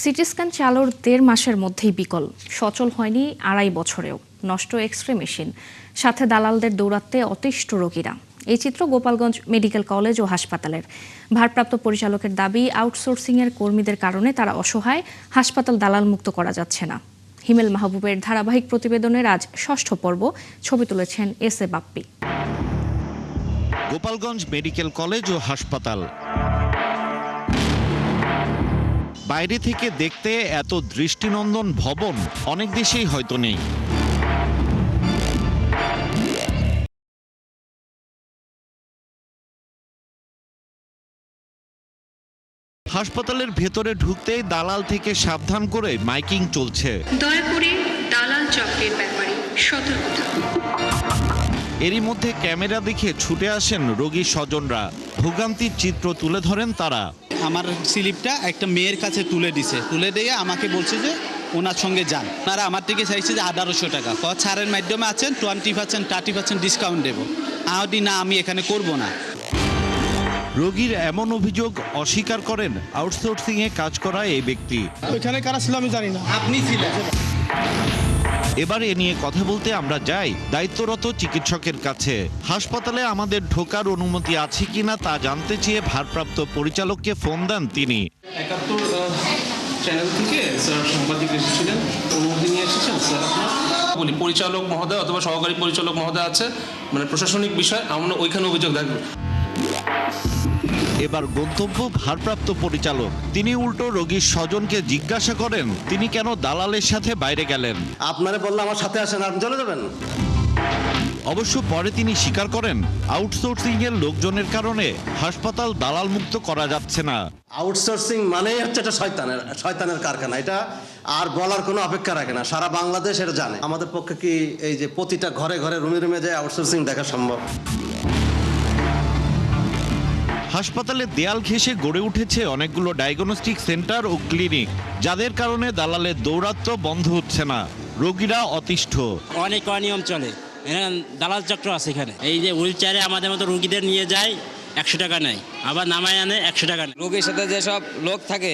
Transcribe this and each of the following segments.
CT scan চালুর ১.৫ মাসের মধ্যেই বিকল, সচল হয়নি ২.৫ বছরেও, নষ্ট এক্স-রে মেশিন, সাথে দালালদের দৌরাত্ম্যে অতিষ্ঠ রোগীরা। এই চিত্র গোপালগঞ্জ মেডিকেল কলেজ ও হাসপাতালের। ভারপ্রাপ্ত পরিচালকের দাবি, আউটসোর্সিংয়ের কর্মীদের কারণে তারা অসহায়, হাসপাতাল দালাল মুক্ত করা যাচ্ছে না। হিমেল মাহবুবের ধারাবাহিক প্রতিবেদনের আজ ৬ষ্ঠ পর্ব, ছবি তুলেছেন S A Bappi. Gopalganj medical college ও হাসপাতাল। বাইরে থেকে দেখতে এত দৃষ্টিনন্দন ভবন অনেক দেশেই হয়তো নেই। হাসপাতালের ভেতরে ঢুকতেই দালাল থেকে সাবধান করে মাইকিং চলছে। দয়া করে দালাল চক্রের ব্যাপারে সতর্ক থাকুন। এরই মধ্যে ক্যামেরা দেখে ছুটে আসেন রোগীর স্বজনরা। ভোগান্তির চিত্র তুলে ধরেন তারা। আমার স্লিপটা একটা মেয়ের কাছে তুলে দিয়ে আমাকে বলছে যে ওনার সঙ্গে যান। ওনারা আমার থেকে চাইছে যে ১৮০০ টাকা ছাড়ের মাধ্যমে আছেন, 20% 30% ডিসকাউন্ট দেবো। না, আমি এখানে করব না। রোগীর এমন অভিযোগ অস্বীকার করেন আউটসোর্সিংয়ে কাজ করা এই ব্যক্তি। ওইখানে কারা ছিল আমি জানি না। আপনি ছিলেন। এবার এ নিয়ে কথা বলতে আমরা যাই দায়িত্বরত চিকিৎসকের কাছে। হাসপাতালে আমাদের ঢোকার অনুমতি আছে কিনা তা জানতে চেয়ে ভারপ্রাপ্ত পরিচালককে ফোন দেন তিনি। ৭১ চ্যানেল থেকে স্যার সাংবাদিক এসেছিলেন, অনুমতি নিয়ে এসেছেন স্যার। বলি পরিচালক মহোদয় অথবা সহকারী পরিচালক মহোদয় আছে, মানে প্রশাসনিক বিষয়, আমরা ওইখানে অভিযোগ দেখব। এবার গন্তব্য ভারপ্রাপ্ত পরিচালক। তিনি উল্টো রোগীর স্বজনকে জিজ্ঞাসা করেন তিনি কেন দালালের সাথে বাইরে গেলেন। আপনারা বললে আমার সাথে আসেন, আপনি চলে যাবেন। অবশ্য পরে তিনি স্বীকার করেন আউটসোর্সিং এর লোকজনের কারণে হাসপাতাল দালাল মুক্ত করা যাচ্ছে না। আউটসোর্সিং মানেই হচ্ছে এটা শয়তানের কারখানা। এটা আর বলার কোনো অপেক্ষা রাখে না, সারা বাংলাদেশ এটা জানে। আমাদের পক্ষে কি এই যে প্রতিটা ঘরে ঘরে রুমে যায় আউটসোর্সিং দেখা সম্ভব? হাসপাতালে দেয়াল ঘেঁষে গড়ে উঠেছে অনেকগুলো ডায়াগনস্টিক সেন্টার ও ক্লিনিক, যাদের কারণে দালালের দৌরাত্ম্য বন্ধ হচ্ছে না। রোগীরা অতিষ্ঠ। অনেক অনিয়ম চলে, দালাল চক্র আছে এখানে। এই যে হুইল চেয়ারে আমাদের মতো রোগীদের নিয়ে যায়, ১০০ টাকা নেয়, আবার নামায় আনে ১০০ টাকা নেয়। রোগীর সাথে যেসব লোক থাকে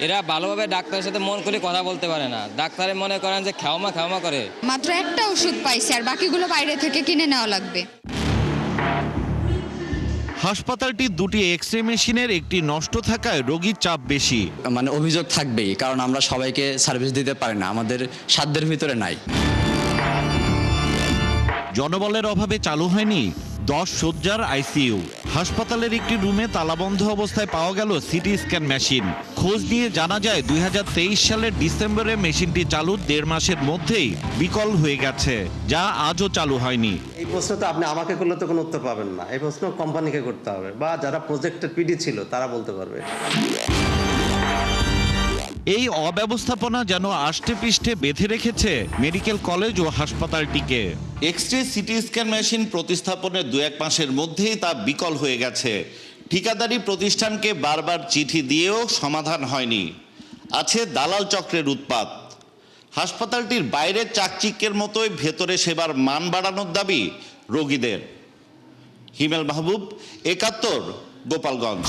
এরা ভালোভাবে ডাক্তারের সাথে মন খুলে কথা বলতে পারে না। ডাক্তারে মনে করেন যে খাওয়া করে। মাত্র একটা ওষুধ পাইছে, আর বাকিগুলো বাইরে থেকে কিনে নেওয়া লাগবে। হাসপাতালটি দুটি এক্স-রে মেশিনের একটি নষ্ট থাকায় রোগীর চাপ বেশি। মানে অভিযোগ থাকবেই, কারণ আমরা সবাইকে সার্ভিস দিতে পারি না, আমাদের সাধ্যের ভিতরে নাই। জনবলের অভাবে চালু হয়নি 10 শয্যার আইসিইউ। হাসপাতালের একটি রুমে তালাবন্ধ অবস্থায় পাওয়া গেল সিটি স্ক্যান মেশিন। খোঁজ নিয়ে জানা যায় 2023 সালের ডিসেম্বরে মেশিনটি চালুর 1.5 মাসের মধ্যেই বিকল হয়ে গেছে, যা আজও চালু হয়নি। এই প্রশ্নটা আপনি আমাকে করলে তো কোনো উত্তর পাবেন না। এই প্রশ্ন কোম্পানিকে করতে হবে, বা যারা প্রজেক্টের পিডি ছিল তারা বলতে পারবে। এই অব্যবস্থাপনা যেন আষ্টে পৃষ্ঠে বেঁধে রেখেছে মেডিকেল কলেজ ও হাসপাতালটিকে। এক্স-রে সিটি স্ক্যান মেশিন প্রতিস্থাপনের 2-1 মাসের মধ্যেই তা বিকল হয়ে গেছে। ঠিকাদারি প্রতিষ্ঠানকে বারবার চিঠি দিয়েও সমাধান হয়নি। আছে দালাল চক্রের উৎপাত। হাসপাতালটির বাইরের চাকচিক্যের মতোই ভেতরে সেবার মান বাড়ানোর দাবি রোগীদের। হিমেল মাহবুব, ৭১, গোপালগঞ্জ।